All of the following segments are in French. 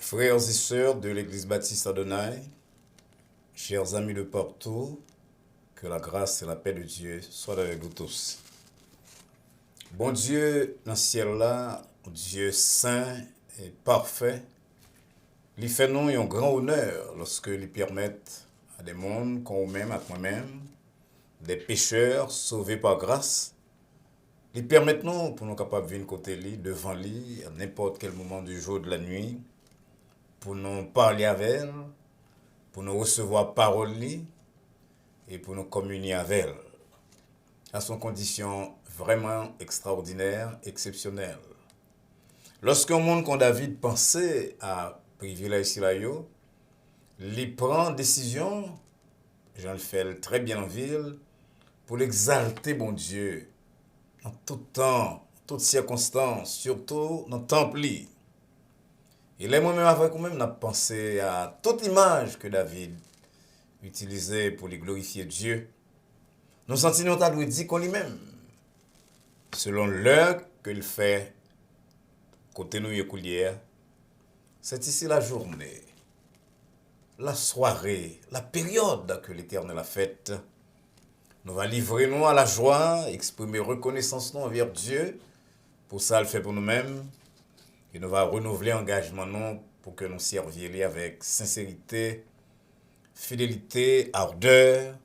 Frères et sœurs de l'Église baptiste Adonai, chers amis de partout, que la grâce et la paix de Dieu soient avec vous tous. Bon Dieu dans le ciel là, Dieu saint et parfait, il fait nous un grand honneur lorsque il permet à des mondes comme nous-mêmes, à moi-même, des pécheurs sauvés par grâce, il permet nous pour nous capables de venir côté lui, devant lui, à n'importe quel moment du jour, de la nuit, pour nous parler avec elle, pour nous recevoir parole et pour nous communier avec elle. À son condition vraiment extraordinaire, exceptionnelle. Lorsqu'un monde comme David pensait à privilège Silayo, il prend décision, j'en le fais très bien en ville, pour l'exalter, bon Dieu, en tout temps, en toutes circonstances, surtout dans le temple. Et là, moi-même, avec vous-même, on a pensé à toute image que David utilisait pour lui glorifier Dieu. Nous sentons à lui dire qu'on lui-même, selon l'heure qu'il fait, côté nous écoulière, c'est ici la journée, la soirée, la période que l'Éternel a faite. Nous va livrer nous à la joie, exprimer reconnaissance nous envers Dieu, pour ça le fait pour nous-mêmes. Et nous va renouveler l'engagement nous pour que nous servions avec sincérité, fidélité, ardeur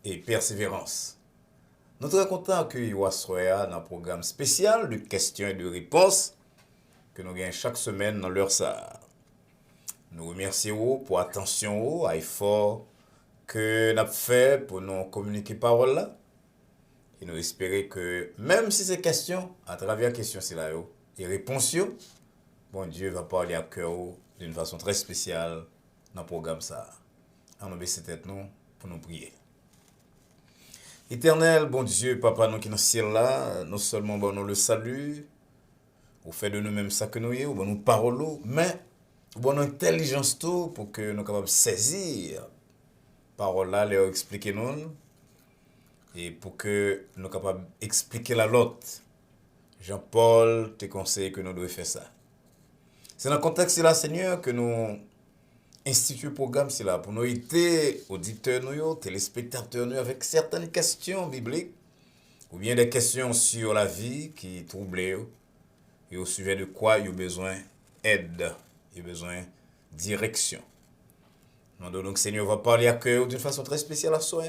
et persévérance. Nous sommes très contents d'accueillir Wassoya dans un programme spécial de questions et de réponses que nous gagnons chaque semaine dans l'heure ça. Nous remercions pour l'attention, l'effort que nous avons fait pour nous communiquer parole là. Et nous espérons que même si ces questions, à travers les questions c'est là, et réponses, bon Dieu va parler à cœur d'une façon très spéciale dans le programme ça. En nous baisser tête nous pour nous prier. Éternel, bon Dieu, Papa, nous qui dans le ciel là, non seulement bon nous le salut, au fait de nous-mêmes ça que nous y, ou bon nous parole, mais bon nous intelligence tout pour que nous capables saisir parole là, leur expliquer nous, et pour que nous capables expliquer la l'autre. Jean-Paul te conseille que nous devons faire ça. C'est dans le contexte là, Seigneur, que nous instituons le programme là pour nous aider auditeurs, nous, téléspectateurs, nous, avec certaines questions bibliques ou bien des questions sur la vie qui troublent et au sujet de quoi il y a besoin d'aide, il y a besoin de direction. Nous donc, Seigneur, va parler à cœur d'une façon très spéciale à soi.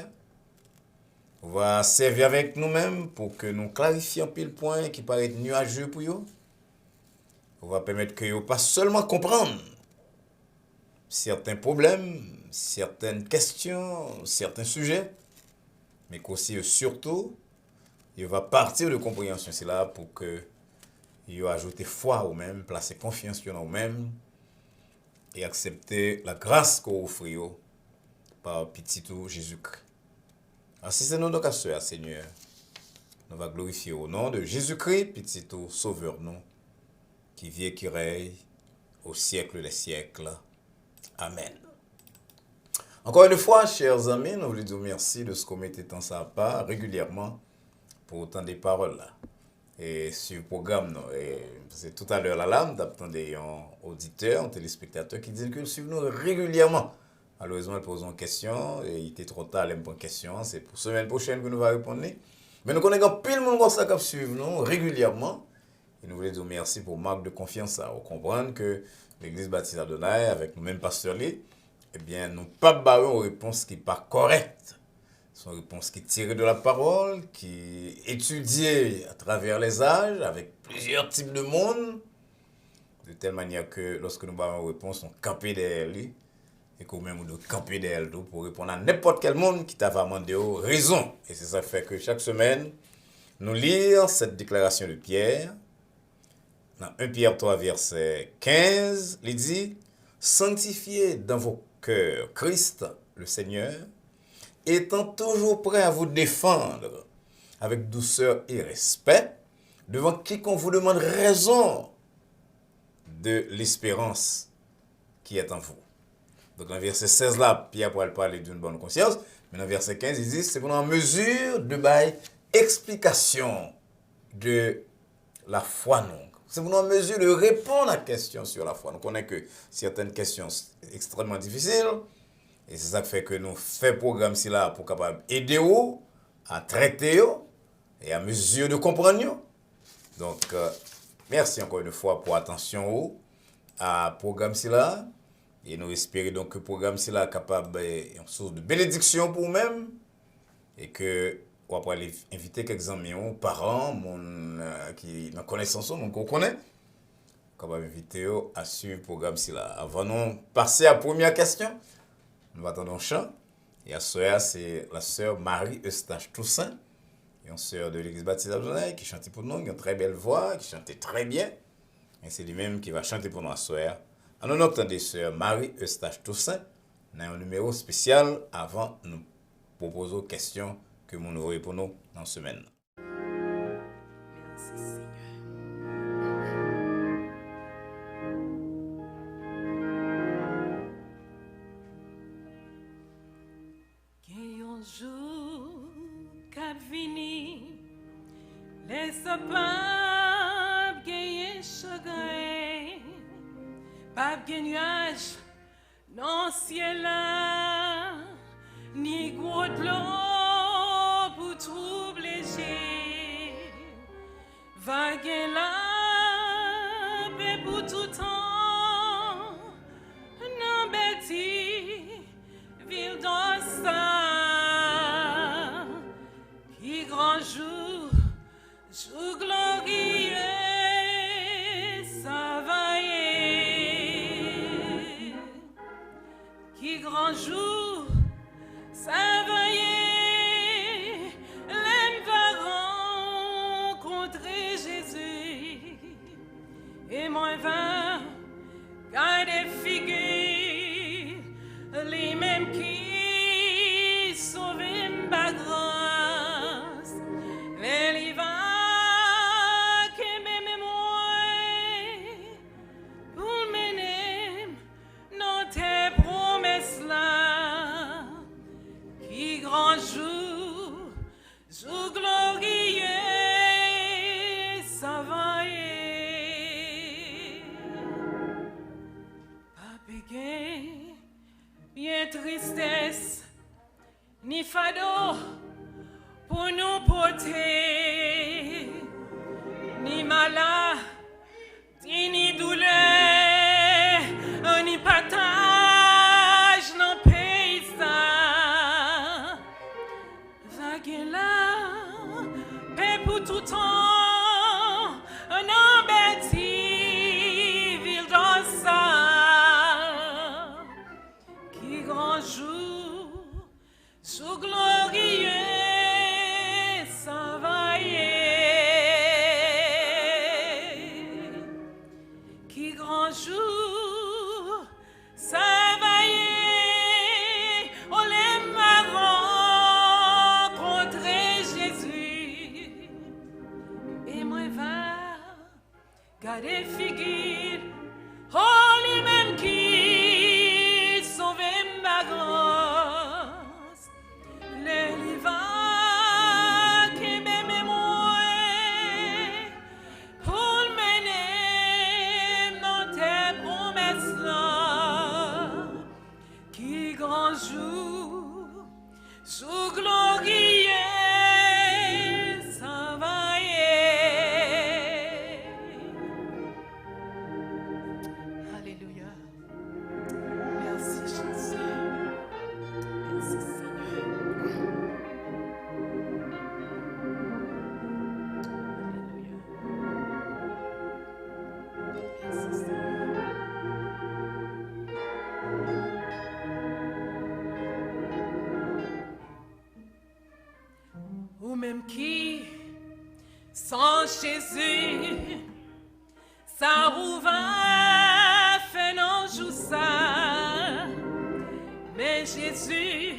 On va servir avec nous-mêmes pour que nous clarifions pile point qui paraît nuageux pour vous. On va permettre que vous pas seulement comprendre certains problèmes, certaines questions, certains sujets, mais qu'aussi surtout, il va partir de compréhension. C'est là pour que vous ajoutez foi au même, placer confiance en vous-même et accepter la grâce qu'on offre par petit Jésus-Christ. Assistez-nous donc à ce Seigneur. Nous va glorifier au nom de Jésus-Christ, petit Sauveur nous, qui vit et qui règne au siècle des siècles. Amen. Encore une fois, chers amis, nous voulons dire merci de ce qu'on mettait dans sa part régulièrement pour autant des paroles là. Et sur le programme, c'est tout à l'heure là, nous avons des auditeurs, un téléspectateur qui disent que nous suivons régulièrement. Malheureusement, ils posent une question et il était trop tard, ils posent une question. C'est pour la semaine prochaine que nous allons répondre. Mais nous connaissons pile de monde qui suit nous régulièrement. Et nous voulons dire merci pour marque de confiance. On comprend que l'Église baptiste Adonai, avec nous-mêmes pasteurs, eh bien, nous pas barrer une réponse qui n'est pas correcte. C'est une réponse qui est tirée de la parole, qui est étudiée à travers les âges, avec plusieurs types de monde, de telle manière que lorsque nous avons une réponse, on campe derrière lui. Et qu'on même de camper derrière lui pour répondre à n'importe quel monde qui t'a demandé raison. Et c'est ça qui fait que chaque semaine, nous lisons cette déclaration de Pierre. Dans 1 Pierre 3, verset 15, il dit « Sanctifiez dans vos cœurs Christ, le Seigneur, étant toujours prêt à vous défendre avec douceur et respect, devant quiconque vous demande raison de l'espérance qui est en vous. » Donc dans le verset 16 là, Pierre pourrait parler d'une bonne conscience, mais dans le verset 15, il dit c'est pour en mesure de bailler explication de la foi non. C'est pour nous en mesure de répondre à la question sur la foi. Nous connaissons que certaines questions sont extrêmement difficiles. Et c'est ça qui fait que nous faisons le programme là pour capable aider vous à traiter et à mesure de comprendre. Donc, merci encore une fois pour l'attention à programme là. Et nous espérons donc que le programme là est capable une source de bénédiction pour vous-même. Et que on va aller inviter quelques amis, parents, qui ont connaissance, qu'on connaît. On va inviter à suivre le programme là. Avant de passer à la première question, nous attendons un chant. Et la soeur, c'est la sœur Marie-Eustache Toussaint, une sœur de l'église baptiste d'Abdoulaye, qui chante pour nous, qui a une très belle voix, qui chante très bien. Et c'est lui-même qui va chanter pour nous la soeur. En nous entendons sœur Marie-Eustache Toussaint, dans un numéro spécial avant de nous proposer aux questions que nous aurons pour nous dans la semaine. Merci Seigneur. Un jour qu'a vini, laisse pas gagner chagrin, pas gagner nuage, non ciel là, ni gros de l'eau pour troubler j'ai, vague là, mais pour tout temps, non bêtis, ville dans ça. Grand jour, jour glorieux, ça va y. Qui grand jour, ça va y. L'homme va rencontrer Jésus. Et moi va garder figure, les mêmes qui sauvent ma grande. Jour glorieux, ça va y. Pas béguin, bien tristesse, ni fado pour nous porter, ni malade, ni douleur, ni partage dans le pays. Vague là, paix pour tout temps, un embêti, ville dans ça. Qui grand jour, jour glorieux, ça va y. Qui grand jour, ça va y. On l'aime rencontrer Jésus. Et moi va garder figure, oh lui-même qui sauve ma grâce. Les va qui m'aime moi pour mener dans tes promesses là. Qui grand jour, jour glorieux, ça va y. Alléluia. Merci Jésus. Merci Seigneur. Alléluia. Merci Seigneur. Ou même qui, sans Jésus, ça ou va faire non joue ça. Mais Jésus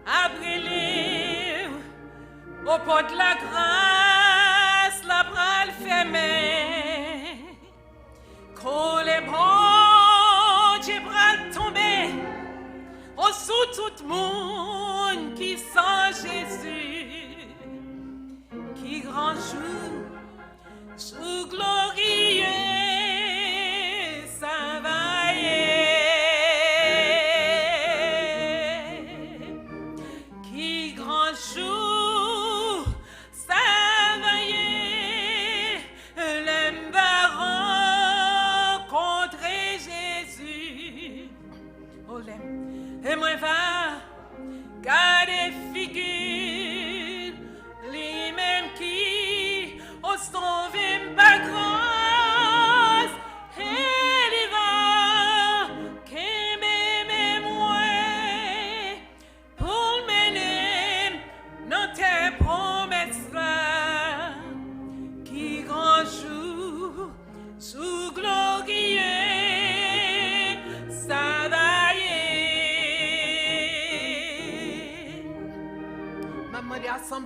a brûlé au pot de la grâce, la bras le fermé. Quand les bras, j'ai bras tombé, au sous tout le monde qui sent Jésus. Qui grand jour, jour glorieux.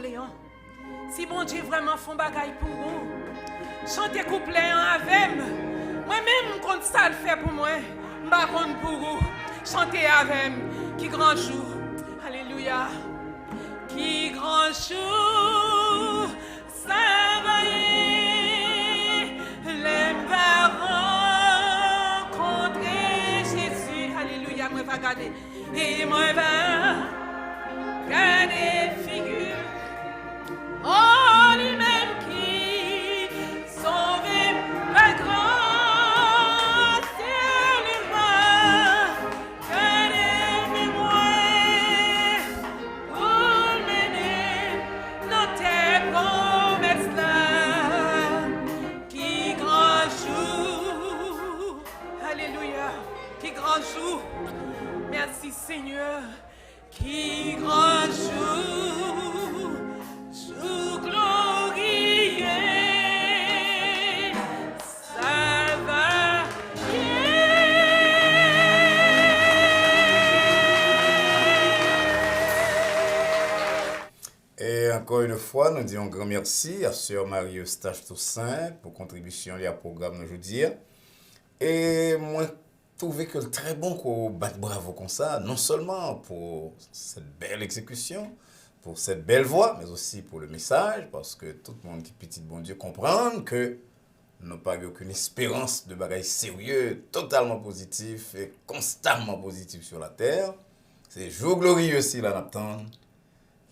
rassemblés. Hein. Si bon Dieu vraiment font bagaille pour vous, chantez couplet avec moi-même, quand ça le fait pour moi, m'ba compte pour vous. Chantez avec qui grand jour. Alléluia. Qui grand jour, ça va y les parents rencontrer Jésus. Alléluia, moi va garder. Et moi va garder figure. Oh, lui-même qui sauve la grâce et l'humain, garder mémoire pour mener nos terres promesses là. Qui grand jour, alléluia, qui grand jour, merci Seigneur, qui grand jour. Jour glorieux, ça va Et encore une fois, nous disons un grand merci à Sœur Marie-Eustache Toussaint pour contribution à programme aujourd'hui. Et moi, trouvé que très bon qu'on batte bravo comme ça, non seulement pour cette belle exécution, pour cette belle voix, mais aussi pour le message, parce que tout le monde qui petit bon Dieu comprend que nous n'avons pas aucune espérance de bagages sérieux, totalement positif et constamment positif sur la terre. C'est jour glorieux aussi là n'attend.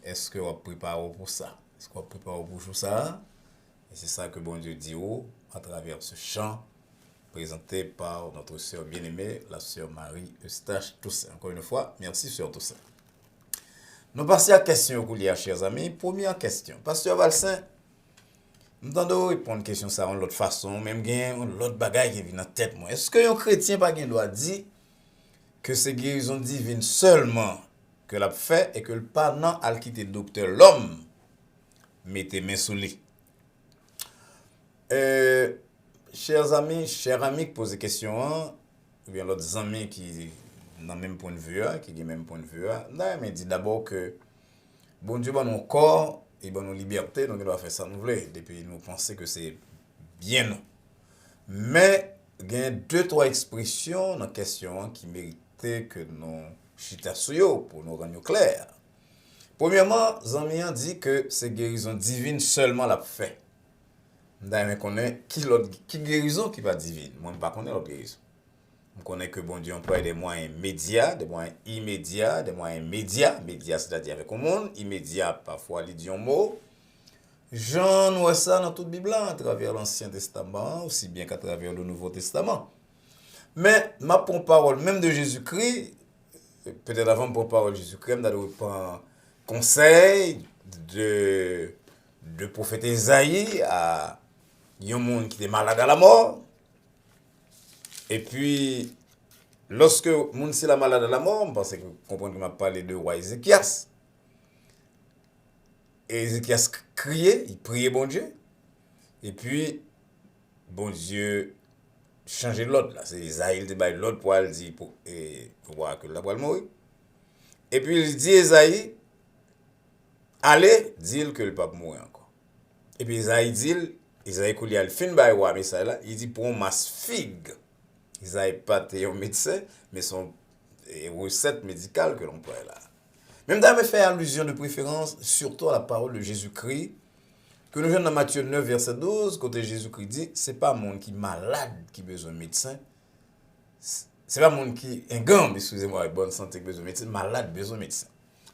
Est-ce qu'on prépare pour ça? Est-ce qu'on prépare pour ça? Et c'est ça que bon Dieu dit à travers ce chant présenté par notre sœur bien-aimée, la sœur Marie-Eustache Toussaint. Encore une fois, merci sœur Toussaint. Nous passons à la question, chers amis. Première question. Pasteur Valsin, nous allons répondre à une question ça de l'autre façon, même l'autre bagaille qui vient dans la tête. Est-ce qu'un chrétien pas doit dire que c'est guérison divine seulement que l'a fait et que le parent a quitté le docteur l'homme mettez main sous lui? Chers amis qui posent des questions, ou bien l'autre amis qui dans le même point de vue, qui ont le même point de vue, mais dit d'abord que bon Dieu, nos corps et nos libertés, donc il doit faire ça nous voulons, depuis nous penser que c'est bien non. Mais il y a 2-3 expressions dans la question qui méritaient que nous chitassions pour nous rendre clair. Premièrement, Zamian dit que c'est guérison divine seulement la fait. D'ailleurs, on connaît qui guérison qui va divine. Moi, je ne connais pas l'autre guérison. On connaît que bon Dieu emploie des moyens médiats, des moyens immédiats, des moyens médias. Médias, c'est-à-dire avec le monde. Immédiat, parfois, il dit un mot. Jean voit ça dans toute la Bible, à travers l'Ancien Testament, aussi bien qu'à travers le Nouveau Testament. Mais ma parole, même de Jésus-Christ, peut-être avant pour parole de Jésus-Christ, je vais prendre conseil de prophète Isaïe à un monde qui est malade à la mort. Et puis, lorsque le monde est malade à la mort, on pense que vous comprenez que je parlé de roi Ézéchias. Et Ézéchias criait, il priait bon Dieu. Et puis, bon Dieu changeait l'autre. C'est Isaïe, il dit l'autre pour aller dire pour voir que la pour mourir. Et puis, il dit Isaïe, allez, dis-le que le pape mourir encore. Et puis, Isaïe dit, Isaïe qu'il y a le fin de roi, mais ça là, il dit pour un masse figue. Isaïe pas un médecin, mais son recette médicale que l'on peut là. Même d'ailleurs, fait allusion de préférence surtout à la parole de Jésus-Christ, que nous venons dans Matthieu 9, verset 12, côté Jésus-Christ dit, c'est pas monde qui est malade qui a besoin de médecin, c'est pas monde qui est un excusez-moi, avec bonne santé qui a besoin de médecin, malade besoin de médecin.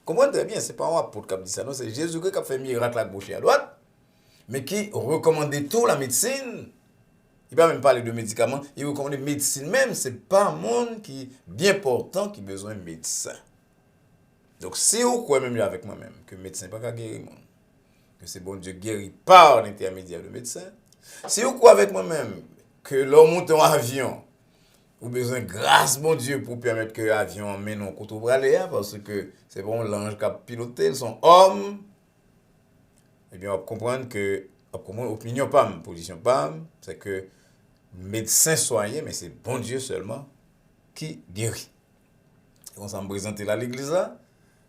Comprenez très bien, c'est pas un apôtre qui a dit ça, non, c'est Jésus-Christ qui a fait miracle à gauche et à droite, mais qui recommandait tout la médecine. Il ne va même parler de médicaments, il recommande la médecine même, c'est pas un monde qui est bien portant qui a besoin de médecin. Donc, si vous croyez même avec moi-même que le médecin n'est pas guérir, que c'est bon Dieu guérit par l'intermédiaire du médecin, si vous croyez avec moi-même que l'homme monte en avion, vous avez besoin de grâce, bon Dieu, pour permettre que l'avion emmène en côté braléa, parce que c'est bon l'ange qui a piloté, ils sont hommes, eh bien, on va comprendre que, opinion PAM, position PAM, c'est que médecin soigné, mais c'est bon Dieu seulement qui guérit. Et on s'en présente là à l'église là.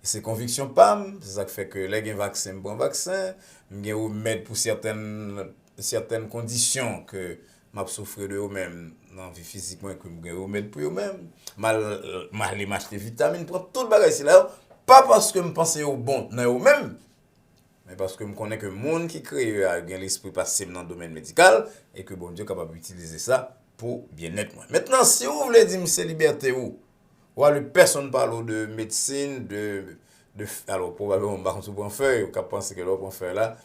c'est conviction PAM, c'est ça qui fait que les vaccins, bon vaccin, je mettre pour certaines conditions que m'a souffrir de eux-mêmes dans vie physiquement que je mettre pour eux-mêmes, mal les m'acheter vitamines, pour tout le bagage là, pas parce que je pense au bon dans eux-mêmes, mais parce que je connais que le monde qui crée a l'esprit passé dans le domaine médical et que bon Dieu est capable d'utiliser ça pour bien-être. Maintenant, si vous voulez dire c'est liberté ou personne parle de médecine, alors probablement on va sur un feuille, on pense que l'on prend feuille là,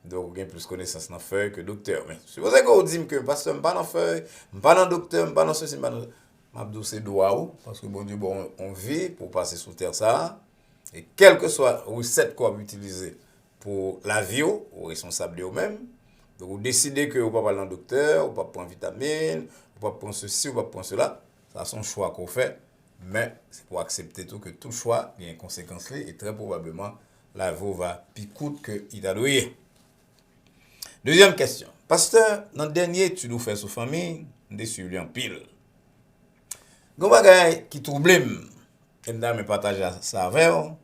donc on a plus connaissance dans feuille que docteur. Mais supposez qu'on dit que pasteur me pas dans feuille, me pas dans docteur, me pas dans ceci, me pas dans m'abdou c'est droit ou parce que bon Dieu bon on vit pour passer sous terre ça et quelle que soit recette qu'on va utiliser pour la vie ou responsable de vous-même. Donc vous décidez que vous pas aller dans docteur, vous pas prendre vitamine, vous pas prendre ceci, vous pas prendre cela, ça c'est un choix qu'on fait. Mais c'est pour accepter tout que tout choix a une conséquence et très probablement la vie va plus coûte que il a doué. Deuxième question. Pasteur, dans le dernier étude nous fait sur famille, on est suivi en pile. Gon bagay qui trouble et me partager ça avec vous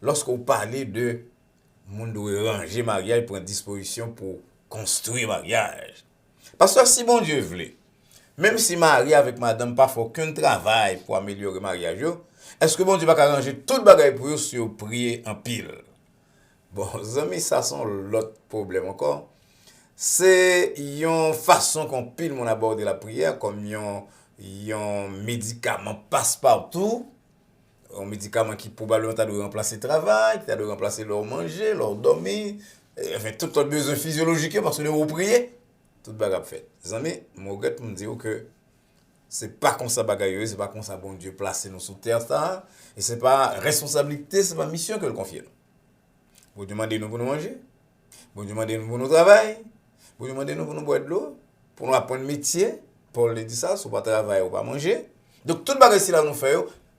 lorsque vous parlez de monde doit ranger mariage prendre disposition pour construire mariage. Pasteur, si bon Dieu voulait même si Marie avec madame pas fait aucun travail pour améliorer le mariage, est-ce que bon Dieu va arranger tout le bagage pour eux si vous priez en pile? Bon, amis, ça sont l'autre problème encore. C'est une façon qu'on pile mon aborder la prière comme un médicament passe partout. Un médicament qui probablement t'a de remplacer le travail, qui t'a de remplacer leur manger, leur dormir, enfin tout autre besoin physiologique parce que vous priez. Tout bagage fait. Les amis, je regrette pour me dire que c'est pas comme ça bagaille, c'est pas comme ça bon Dieu placé nous sous terre ça et c'est pas responsabilité, c'est pas mission que le confie. Vous demandez nous pour nous manger, vous demandez nous pour nous travailler, vous demandez nous pour nous boire de l'eau, pour nous apprendre métier, pour le dire ça, si pas travailler ou pas manger. Donc tout bagage là nous fait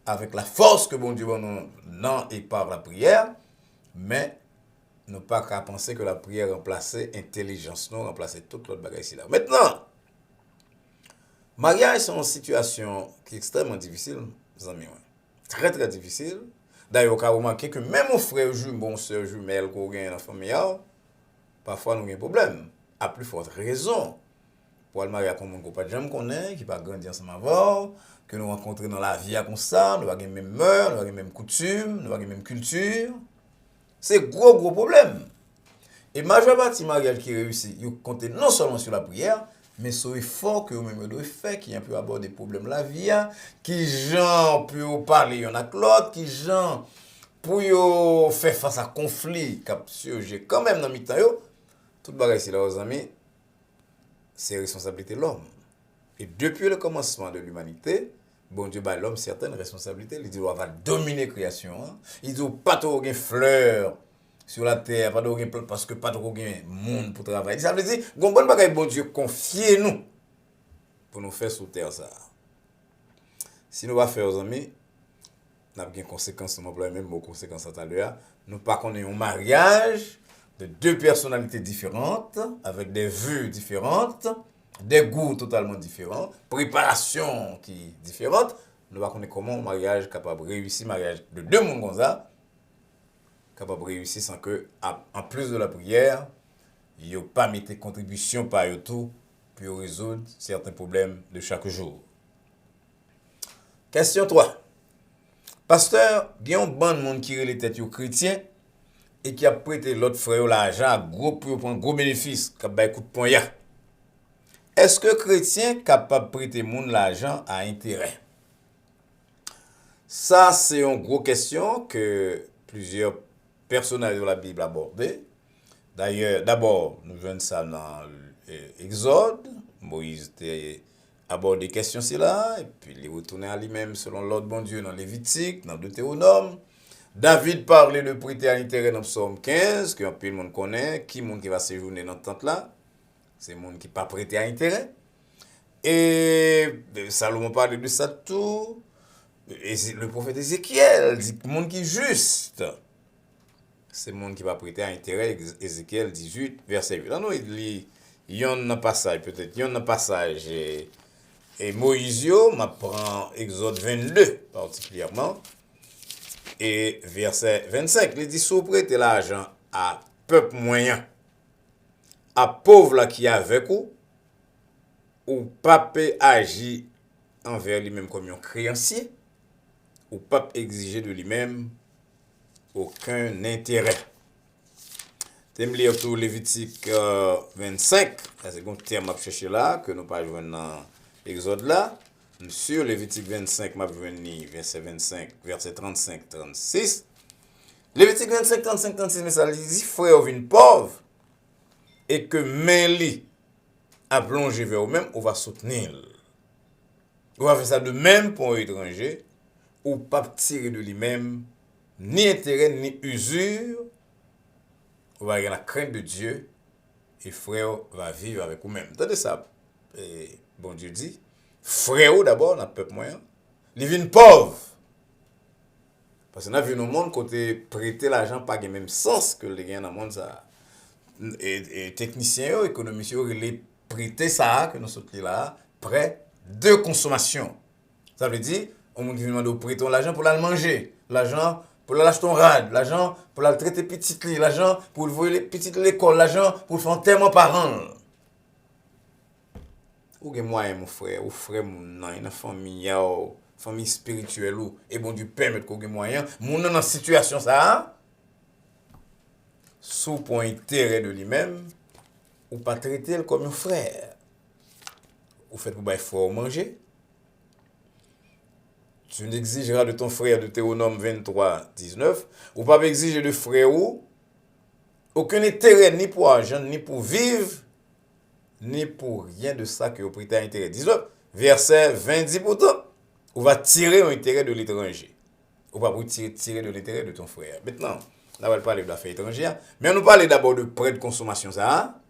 avec la force que bon Dieu nous non et par la prière, mais ne pas qu'à penser que la prière remplaçait l'intelligence, non, remplaçait toute l'autre bagage ici là. Maintenant, mariage, c'est une situation qui est extrêmement difficile, mes amis. Très, très difficile. D'ailleurs, vous remarquez que même aux frères jumeaux, sœurs jumelles qu'on gagne dans la famille, parfois nous avons des problèmes. À plus forte raison. Pour le mariage, comme on ne pas jamais connaît, qui ne pas grandir ensemble avant, que nous rencontrons dans la vie comme ça, nous avons les mêmes mœurs, nous avons les mêmes coutumes, nous avons les mêmes cultures. C'est gros problème. Et majeure partie du mariage qui réussit, ils comptent non seulement sur la prière, mais sur l'effort que vous-même devez faire, qui peut avoir des problèmes la vie, qui gens peut parler y'en a que l'autre, qui gens pour faire face à conflit, cap surgir quand même dans mi-temps yo. Tout bagay ici là, aux amis, c'est responsabilité de l'homme. Et depuis le commencement de l'humanité, bon Dieu bat l'homme certaines responsabilités. Il dit qu'il va dominer la création. Il dit pas trop de fleurs sur la terre, pas trop parce que pas trop de monde pour travailler. Ça veut dire bon bagay bon Dieu confiez-nous pour nous faire sous terre ça. Si nous va faire aux amis, nous avons des conséquences, nous avons même des conséquences à l'heure. Nous pas connaissons un mariage de deux personnalités différentes, avec des vues différentes, des goûts totalement différents, préparation qui est différente. Nous ne connaissons pas comment un mariage capable de réussir, mariage de deux mondes comme ça, capable de réussir sans que, en plus de la prière, il n'y ait pas mis de contribution par tout pour résoudre certains problèmes de chaque jour. Question 3. Pasteur, il y a un bon monde qui est les têtes chrétiens et qui a prêté l'autre frère l'argent pour prendre gros bénéfice, qui a un coup de poing. Est-ce que chrétien est capable de prêter monde l'argent à intérêt? Ça, c'est une grosse question que plusieurs personnages de la Bible abordent. D'ailleurs, d'abord, nous venons ça dans l'Exode. Moïse aborde des questions là, et puis il est retourné à lui-même selon l'ordre bon Dieu dans Lévitique, dans Deutéronome. David parlait de prêter à intérêt dans Psaume 15, que un peu le monde connaît, qui monde qui va séjourner dans tente là. C'est le monde qui pas prêté à intérêt. Et Salomon parle de ça tout. Et le prophète Ézéchiel dit que le monde qui est juste, c'est le monde qui va prêter à intérêt. Ézéchiel 18, verset 8. Là, nous, il y a un passage, peut-être, il y a un passage. Et Moïse, m'apprend Exode 22 particulièrement. et verset 25. Il dit, sous prêter l'argent à peuple moyen, à pauvre là qui est avec ou pape agit envers lui-même comme un créancier, ou pape exiger de lui-même aucun intérêt. T'aimes lire tout Lévitique 25, c'est un terme à chercher là, que nous pas jouer dans l'Exode là. Sur Lévitique 25, m'a venu verset 25, verset 35, 36. Lévitique 25, 35, 36, mais ça dit, frère vin pauvre, et que main li a plongé vers vous-même, on va soutenir. On va faire ça de même pour un étranger, ou pas tirer de lui-même, ni intérêt, ni usure. On va avoir la crainte de Dieu, et frère va vivre avec vous-même. Attendez ça, et bon Dieu dit, frère d'abord, dans le peuple moyen, il vient pauvre. Parce qu'on a vu dans le monde, côté prêter l'argent, pas le même sens que les gens dans le monde, ça. Et techniciens, économistes, ils prêter ça, que nous sommes là, prêt de consommation. Ça veut dire, on nous demande de prêter l'argent pour la manger, l'argent pour l'acheter ton rad, l'argent pour la traiter petite lit, l'argent pour voir les petites l'école, l'argent pour faire un tellement par an. Ou gen moyen mon frère, ou frère mon nan, une famille famille spirituelle ou et bon Dieu permettre qu'on gen moyen, mon nan dans situation ça sous pour intérêt de lui-même ou pas traiter comme un frère. Ou fait pour bailler frère manger. Tu n'exigeras de ton frère de Théonome 23, 19, ou pas exiger de frère ou aucun intérêt ni pour argent, ni pour vivre, ni pour rien de ça que vous prêtez à intérêt. 19, verset 20 dit pourtant, on va tirer un intérêt de l'étranger. On va tirer de l'intérêt de ton frère. Maintenant, là, on va parler de l'affaire étrangère, mais on nous parle d'abord de prêt de consommation, ça,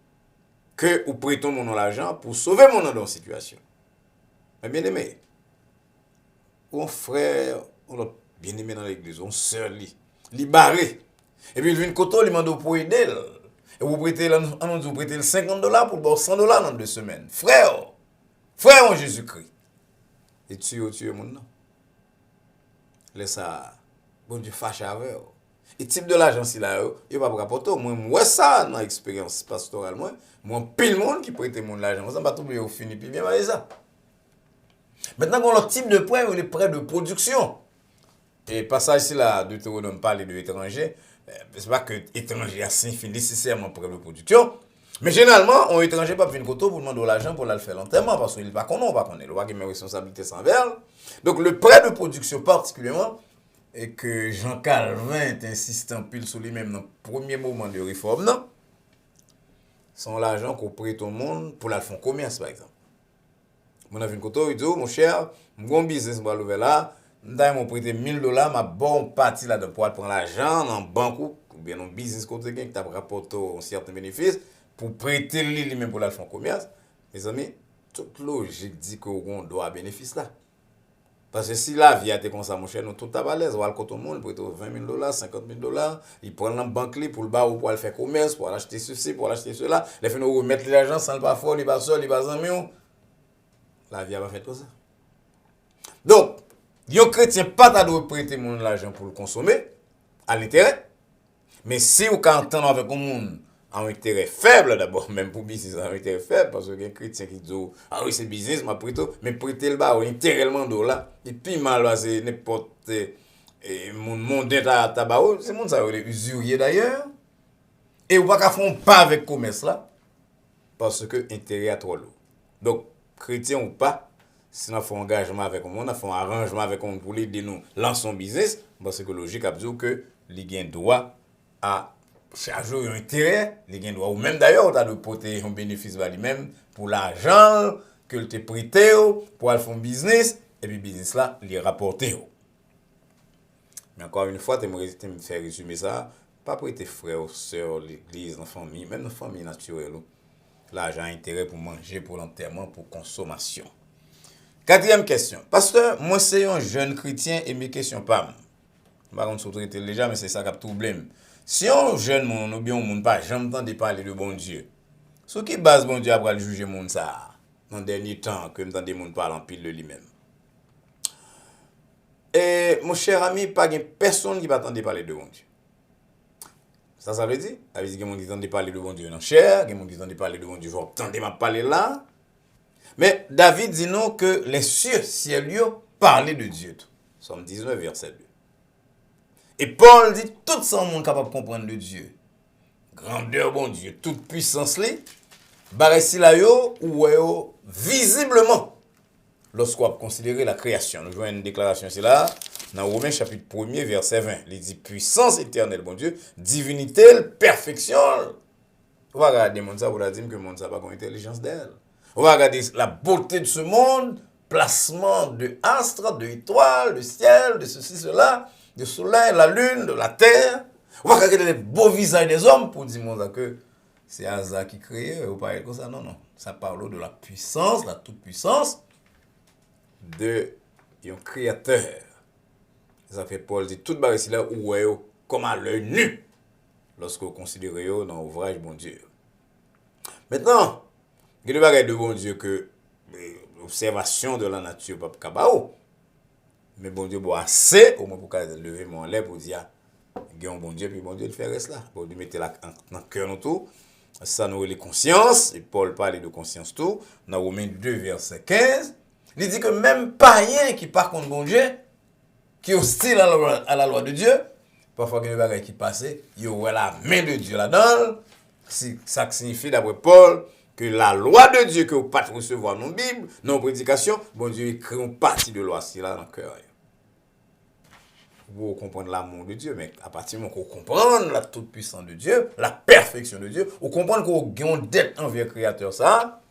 que vous prêtons mon l'argent pour sauver mon nom dans une situation. Mais bien aimé, un frère, on bien aimé dans l'église, on sœur li barré. Et puis il vient côté, il demande pour aider. Et vous prêtez, vous prêtez $50 pour boire $100 dans 2 semaines. Frère en Jésus-Christ. Et tu mon nom. Laisse ça, bon Dieu fâche avec eux. Et type de l'argent si là, il va pas rapporter. Moi ça dans l'expérience pastorale, moi pile monde qui prête mon l'argent. Ça va tout oublier au fini puis bien ça. Maintenant, on a le type de point où les prêts de production. Et passage ici là, Deutéronome parle de l'étranger. C'est pas que l'étranger a signifie nécessairement prêt de production. Mais généralement, un étranger pas venir côté pour demander l'argent pour le faire l'enterrement parce qu'il pas connaît, pas connaît. Il va avoir responsabilité sans verre. Donc le prêt de production particulièrement et que Jean Calvin insiste en pile sur lui-même dans le premier moment de réforme, non? Sont l'argent qu'on prête au monde pour la faire commerce par exemple. Mon a vu côté, il dit, mon cher, mon business va l'ouvrir là, m'ont prêté $1000, ma bonne partie là de pour prendre l'argent dans banque ou bien dans business côté qui t'a rapporté un certain bénéfice pour prêter lui-même pour la faire commerce. Mes amis, toute logique dit qu'on doit bénéfice là. Parce que si la vie a été comme ça, mon cher, nous tout à balèze, on va le côté au monde, prêter $20,000, $50,000, il prend la banque pour le bar ou pour le faire commerce, pour acheter ceci, pour acheter cela, les fait nous remettre l'argent sans le pas fort, il pas seul, il pas ami. La vie a pas fait comme ça. Donc, un chrétien pas ta doit prêter mon l'argent pour le consommer à l'intérêt. Mais si vous entendez avec un monde à un intérêt faible d'abord, même pour business à un intérêt faible, parce que un chrétien qui dit ah oui c'est business, m'a prêté, mais prêter le bas intégralement là, et puis mal c'est n'importe mon mondain à tabac, c'est monde ça les usurier d'ailleurs. Et vous pas faire pas avec commerce là parce que intérêt à trop lourd. Donc chrétien ou pas, si on fait un engagement avec un monde, on fait un arrangement avec un monde pour l'aider nous lancer son business, parce que logique a dit que les gains droit à charger un intérêt, les gains droit ou même d'ailleurs on a de porter un bénéfice vers lui-même pour l'argent que tu prêté pour aller faire un business et puis business là les rapporter. Mais encore une fois, tu me faire résumer ça, pas prêter frères, sœurs, l'église, la famille, même la famille naturelle. L'argent intérêt pour manger, pour l'enterrement, pour consommation. 4e question. Pasteur, moi c'est un jeune chrétien et mes questions pas. Je ne sais pas déjà, mais c'est ça qui a tout problème. Si un jeune monde ou bien un monde pas jamais entendu parler de bon Dieu, sur qui base bon Dieu après juger monde ça dans le dernier temps que m'entendez monde parler en pile de lui-même. Et mon cher ami, pas de personne qui va attendre parler de bon Dieu. Ça veut dire? Ça veut dire que mon dit de parler de bon Dieu dans chair, que mon dit de parler de bon Dieu, je vais m'a parler là. Mais David dit non que les cieux, ciel, parlaient de Dieu. Somme 19, verset 2. Et Paul dit tout ça, monde capable de comprendre de Dieu. Grandeur, bon Dieu, toute puissance, barresi la yo, ou yo, visiblement, lorsqu'on considère la création. Nous jouons une déclaration, c'est là, dans Romains chapitre 1er, verset 20. Il dit puissance éternelle, bon Dieu, divinité, perfection. On va regarder le monde, ça, vous dire que le monde n'a pas intelligence d'elle. On va regarder la beauté de ce monde, placement de astres, de étoiles, de ciel, de ceci, cela, du soleil, la lune, de la terre. On va regarder les beaux visages des hommes pour dire que c'est hasard qui crée, ou pas comme ça. Non, non. Ça parle de la puissance, la toute-puissance de un créateur. Ça fait Paul dit toute barre ici là où est comme à l'œil nu lorsque vous considérez dans l'ouvrage bon Dieu. Maintenant, il y a des bagages de bon Dieu que l'observation de la nature pas capable. Mais bon Dieu boit assez au moins pour lever mon lèvre pour dire il y a un bon Dieu puis bon Dieu il fait reste là. Bon Dieu mettez là dans cœur nous tout. Ça nous les consciences et Paul parle de conscience tout dans Romains 2 verset 15. Il dit que même païen qui par contre bon Dieu qui est hostile à la loi de Dieu, parfois il y a des bagages qui passent, il y a la main de Dieu là-dedans. Ça signifie d'après Paul que la loi de Dieu que vous ne pouvez pas recevoir dans la Bible, dans la prédication, bon Dieu écrit une partie de loi là dans le cœur. Vous comprenez l'amour de Dieu, mais à partir du moment que vous comprenez la toute-puissance de Dieu, la perfection de Dieu, vous comprenez que vous avez une dette envers le Créateur, ça,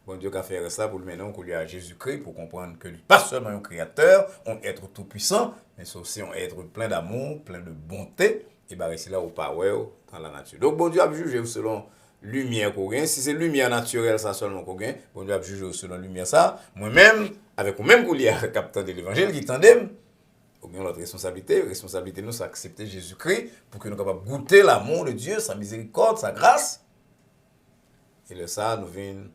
bon Dieu a fait ça pour le maintenant qu'on lui a Jésus-Christ, pour comprendre que lui, pas seulement un Créateur, un être tout-puissant, mais c'est aussi un être plein d'amour, plein de bonté, et bien ici là, au power dans la nature. Donc bon Dieu a jugé selon lumière qu'on gagne. Si c'est lumière naturelle, ça seulement qu'on gagne, bon Dieu a jugé selon lumière ça. Moi-même, avec vous-même, qu'on y a captant de l'évangile, qui tandem, nous avons notre responsabilité. La responsabilité, nous, c'est accepter Jésus-Christ pour que nous soyons capables de goûter l'amour de Dieu, sa miséricorde, sa grâce. Et de ça, nous venons,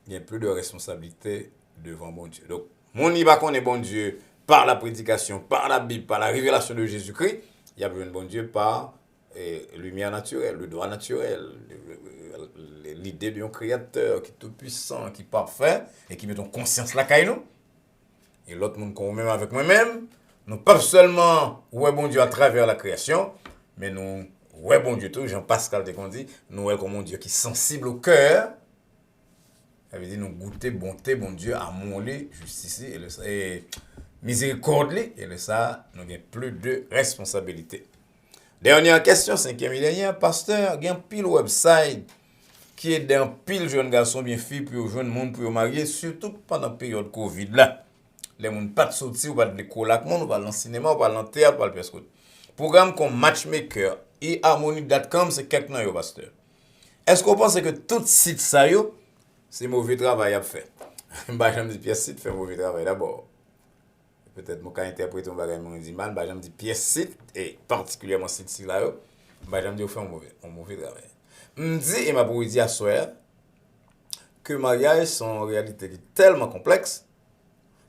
il n'y a plus de responsabilité devant bon Dieu. Donc, mon n'y va qu'on est bon Dieu par la prédication, par la Bible, par la révélation de Jésus-Christ. Il y a besoin de bon Dieu par lumière naturelle, le droit naturel, l'idée d'un créateur qui est tout puissant, qui est parfait et qui met en conscience la caille nous. Et l'autre monde qu'on même avec moi-même, nous pas seulement ouais bon Dieu à travers la création, mais nous ouais bon Dieu tout, Jean-Pascal de qu'on dit, nous ouais comme mon Dieu qui est sensible au cœur. Ça veut dire nous goûter bonté bon Dieu, amour, justice et miséricorde et le ça nous avons plus de responsabilité. Dernière question, cinquième et dernière, pasteur, il y a un pile website qui est d'un pile jeune garçon bien fille pour jeune monde pour marier, surtout pendant la période Covid là. Les gens pas de sortir ou pas de l'école, ou pas dans le cinéma, ou pas dans le théâtre, ou pas dans le presque. Programme comme Matchmaker et Harmony.com, c'est quelqu'un yo pasteur. Est-ce qu'on pense que tout site ça yo, c'est mauvais travail à faire? Bah j'aime dire pièce site fait mauvais travail d'abord. Peut-être mon cas interpréter un bagage mon dit mal, bah j'aime dire pièce site et particulièrement site là yo, bah j'aime dire fait un mauvais travail. Me dit et m'a pour dire à soir que mariage sont en réalité tellement complexe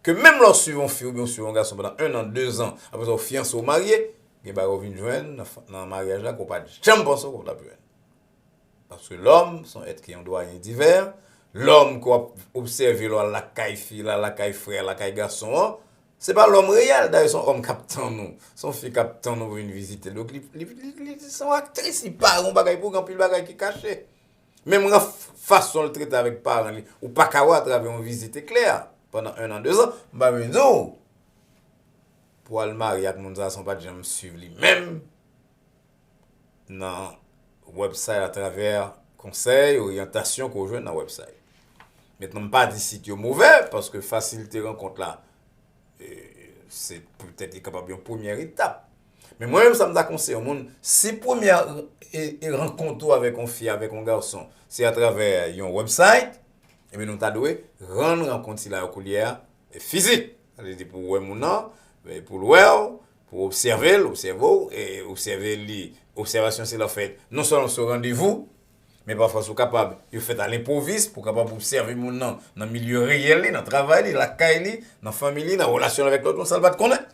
que même lorsque on fille ou bien sur un garçon pendant 1 an, 2 ans, après on fiancé ou marié, il va revenir joindre dans le mariage là qu'on pas jamais penser qu'on l'a pu. Parce que l'homme son être qui ont droit divers, l'homme qu'on observe la caille fille, la caille frère, la caille garçon, c'est pas l'homme réel d'ailleurs son homme captant nous, son fille captant nous une visite. Donc son actrice il parle on bagaille pour grand pile bagaille qui caché. Même la façon de traiter avec parents ou pas qu'à à travers une visite claire. Pendant 1 an, 2 ans, bah mais non. Pour le marier avec mon sont pas jamais suivre lui-même dans website à travers conseils, orientation qu'on joue dans website. Maintenant pas dire si c'est mauvais parce que faciliter rencontre là c'est peut-être capable une première étape. Mais moi-même ça me da conseil au monde si première rencontre avec une fille avec un garçon, c'est à travers un website. Et bien nous t'a doué rendre rencontre la coulière physique. C'est pour ouais mon nom, pour le pour observer et observer l'observation c'est la fait non seulement ce rendez-vous Mais parfois, sont capables, ils font à l'improviste pour capable observer mon nom dans le milieu réel, dans le travail, dans la caille, dans la famille, dans la relation avec l'autre, ça va te connaître.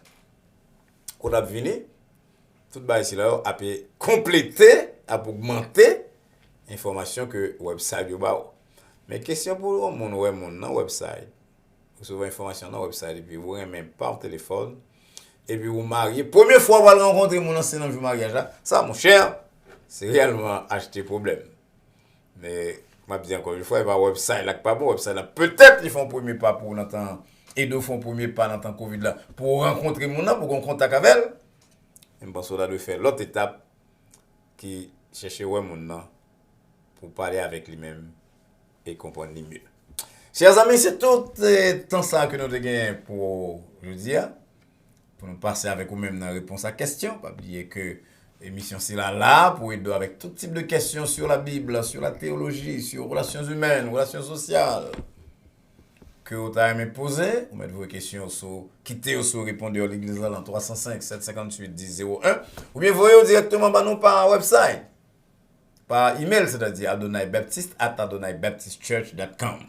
Quand on a venu, tout le ici là, a pu compléter, a pu augmenter l'information que le website yo ba. Mais question pour mon ouais mon website. Vous recevez information dans le website et puis vous même par téléphone et puis vous mariez. Première fois vous allez rencontrer mon ancien dans le mariage là, ça mon cher, c'est réellement acheter problème. Mais m'a dit encore une fois, il va website là pas bon website là. Peut-être ils font premier pas pour l'entendre et deux font premier pas dans temps Covid là pour rencontrer mon nom pour qu'on contact avec elle. Je pense qu'on doit faire l'autre étape qui chercher ouais mon nom pour parler avec lui-même et comprendre mieux. Chers amis, c'est tout le temps ça que nous avons gagné pour jeudi, pour nous passer avec vous-même dans la réponse à la question. Pas oublier que l'émission c'est là pour aider avec tout type de questions sur la Bible, sur la théologie, sur les relations humaines, relations sociales. Que vous avez aimé poser, vous mettez vos questions sur quittez sur répondre à l'église dans 305 758 1001 ou bien voyez directement par website. Par email, c'est-à-dire adonaibaptiste@adonaibaptistechurch.com.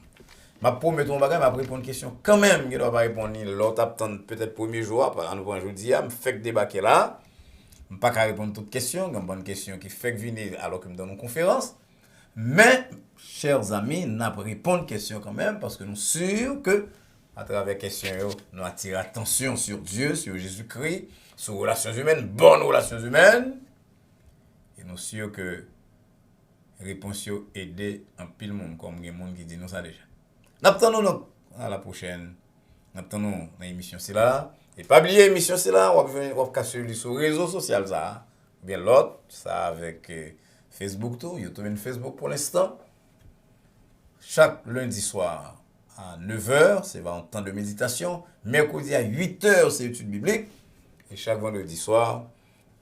Ma promets ton bagage, m'a répondre une question quand même, il doit pas répondre l'autre attendre peut-être premier jour, à nous prendre jeudi, me fait débarquer là. Je pas répondre toutes questions, une bonne question qui fait venir alors que me donne une conférence. Mais chers amis, n'a pas répondre question quand même parce que nous sommes sûrs que à travers questions nous attirons attention sur Dieu, sur Jésus-Christ, sur les relations humaines, bonnes relations humaines. Et nous sommes sûrs que réponse aider un pile monde comme les monde qui dit nous ça déjà. N'attendons à la prochaine. N'attendons dans l'émission c'est là et pas oublier l'émission c'est là, on va casser sur les réseaux sociaux ça. Bien l'autre ça avec Facebook tout, YouTube et Facebook pour l'instant. Chaque lundi soir à 9h, c'est un temps de méditation, mercredi à 8h, c'est étude biblique et chaque vendredi soir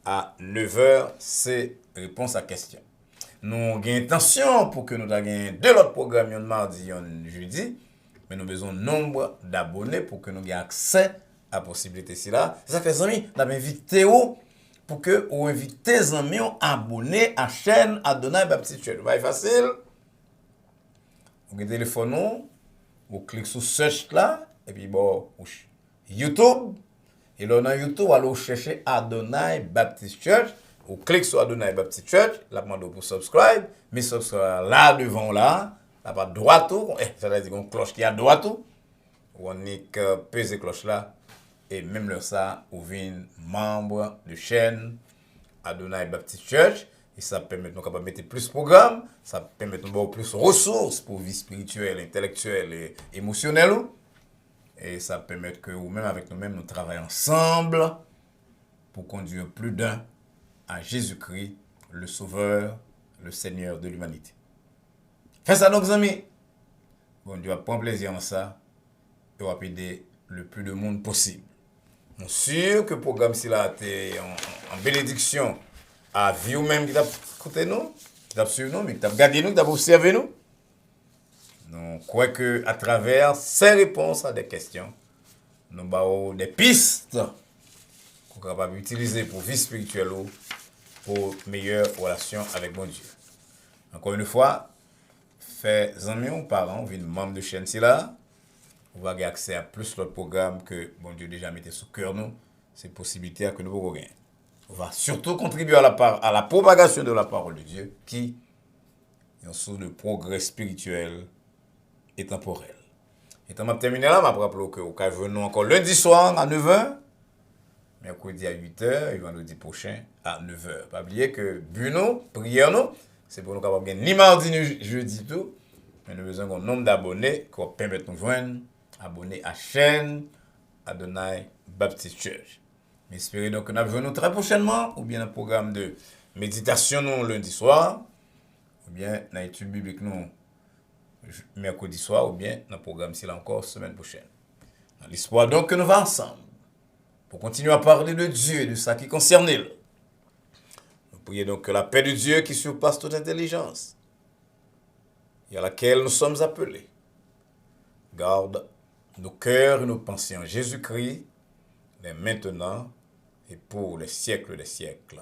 à 9h, c'est réponse à questions. Nous avons intention pour que nous ayons deux autres programmes, un mardi et un jeudi, mais nous avons besoin de nombre d'abonnés pour que nous ayons accès à la possibilité. C'est ça que les amis, nous avons invité pour que vous invitez les amis à abonner à la chaîne Adonai Baptiste Church. C'est facile. Vous avez téléphone, vous cliquez sur search là, et puis bon, YouTube. Et là, dans YouTube, vous allez chercher Adonai Baptiste Church. Vous cliquez sur Adonai Baptiste Church, la demande pour subscribe, mais subscribe là devant là, là pas droit tout, ça veut dire une cloche qui est à droite tout. On est que peser cloche là et même le ça vous venez membre de chaîne Adonai Baptiste Church et ça permet de capable mettre plus de programmes, ça permet de avoir plus de ressources pour vie spirituelle, intellectuelle et émotionnelle et ça permet que vous même avec nous-mêmes nous travaillons ensemble pour conduire plus d'un à Jésus-Christ, le Sauveur, le Seigneur de l'humanité. Faites ça, nos amis. Bon Dieu va prendre plaisir en ça et va aider le plus de monde possible. Je suis sûr que le programme si là été en bénédiction à vie ou même qui t'a écouté nous, qui t'a suivi nous, mais qui t'a regardé nous, qui t'a observé nous. Donc, crois que à travers ces réponses à des questions, nous avons des pistes qu'on est capable d'utiliser pour vie spirituelle ou pour meilleure relation avec mon Dieu. Encore une fois, faites amis ou parents, vous êtes membre de chaîne si là, vous avez accès à plus d'autres programmes que bon Dieu déjà mis sous cœur nous, c'est possibilité que nous pouvons gagner. On va surtout contribuer à la propagation de la parole de Dieu qui est une source de progrès spirituel et temporel. Et on va terminer là, je vais rappeler que vous venez encore lundi soir à 9h, mercredi à 8h et vendredi prochain à 9h. Pas oublier que Bruno, prière nous, c'est pour nous capables de gagner ni mardi ni jeudi tout, mais nous avons besoin d'un nombre d'abonnés qui va permettre de nous joindre, abonner à la chaîne Adonai Baptiste Church. J'espère donc que nous allons très prochainement, ou bien un programme de méditation nous lundi soir, ou bien dans l'étude biblique nous mercredi soir, ou bien dans le programme s'il encore semaine prochaine. Dans l'espoir donc que nous allons ensemble pour continuer à parler de Dieu et de ça qui concerne lui. Nous prions donc que la paix de Dieu qui surpasse toute intelligence et à laquelle nous sommes appelés garde nos cœurs et nos pensées en Jésus-Christ, dès maintenant et pour les siècles des siècles.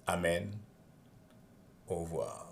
Amen. Au revoir.